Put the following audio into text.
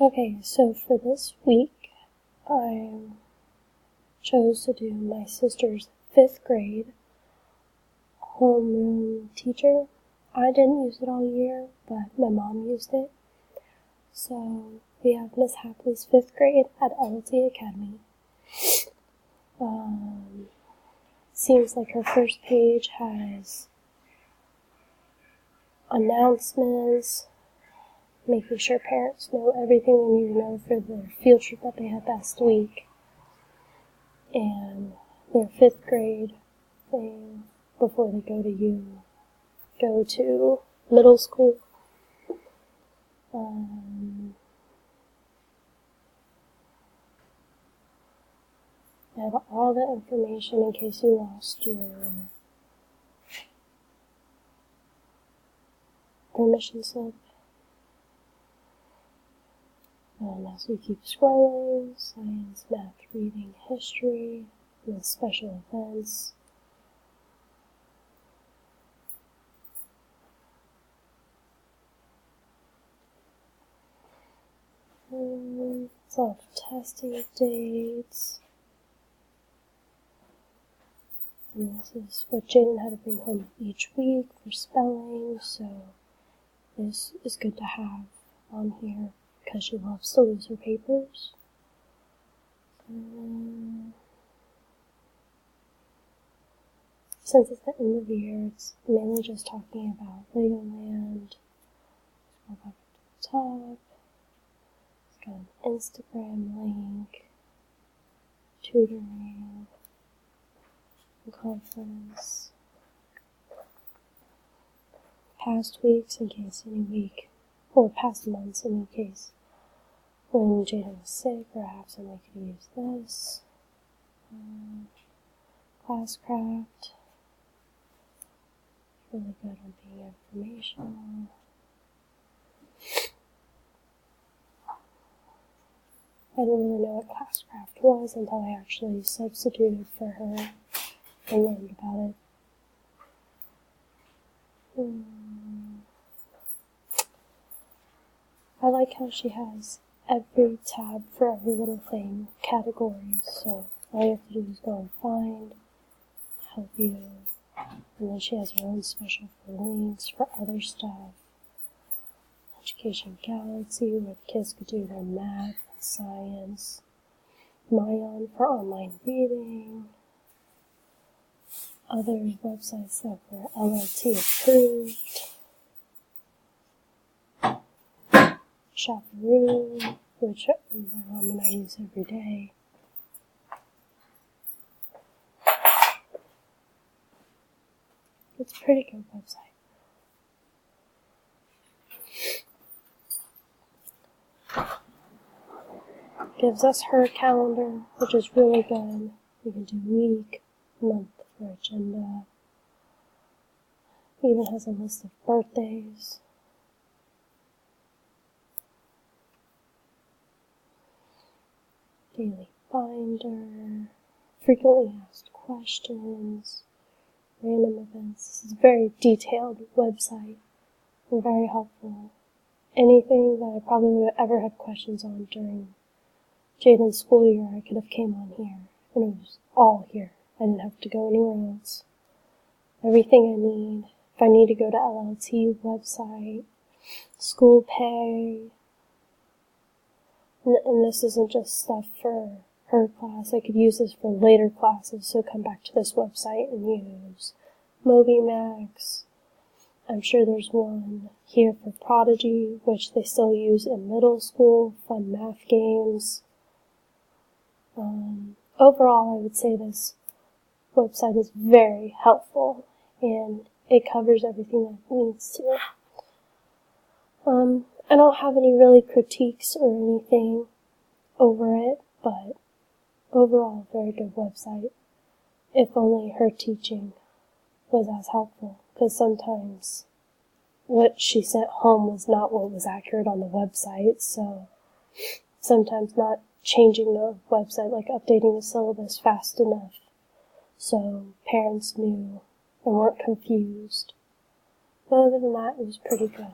Okay, so for this week, I chose to do my sister's 5th grade homeroom teacher. I didn't use it all year, but my mom used it. So we have Miss Hapli's 5th grade at LLT Academy. Seems like her first page has announcements, making sure parents know everything they need to know for their field trip that they had last week, and their 5th grade thing before they go to middle school. I have all the information in case you lost your permission slip. And as we keep scrolling, science, math, reading, history, and special events. It's all testing dates. And this is what Jaden had to bring home each week for spelling, so this is good to have on here because she loves to lose her papers. Since it's the end of the year, it's mainly just talking about Legoland. Scroll back up to the top. It's got an Instagram link, tutoring, conference, past weeks in case any week, or past months in case when Jaden was sick or absent we could use this. Classcraft, really good on being informational. I didn't really know what Classcraft was until I actually substituted for her and learned about it. I like how she has every tab for every little thing, categories, so all you have to do is go and find, help you, and then she has her own special links for other stuff. Education Galaxy, where kids could do their math, science, Mayan for online reading, other websites that were LLT approved, Shopperoo, which my mom and I use every day. It's a pretty good website. Gives us her calendar, which is really good. We can do week, month for agenda. It even has a list of birthdays. Daily binder, frequently asked questions, random events. This is a very detailed website and very helpful. Anything that I probably would have ever had questions on during Jaden's school year, I could have came on here, and it was all here. I didn't have to go anywhere else. Everything I need. If I need to go to LLT website, school pay, and this isn't just stuff for her class. I could use this for later classes, so come back to this website and use MobyMax. I'm sure there's one here for Prodigy, which they still use in middle school, fun math games. Overall, I would say this website is very helpful, and it covers everything that it needs to. I don't have any really critiques or anything over it, but overall, very good website. If only her teaching was as helpful, because sometimes what she sent home was not what was accurate on the website, so sometimes not changing the website, like updating the syllabus fast enough so parents knew and weren't confused. But other than that, it was pretty good.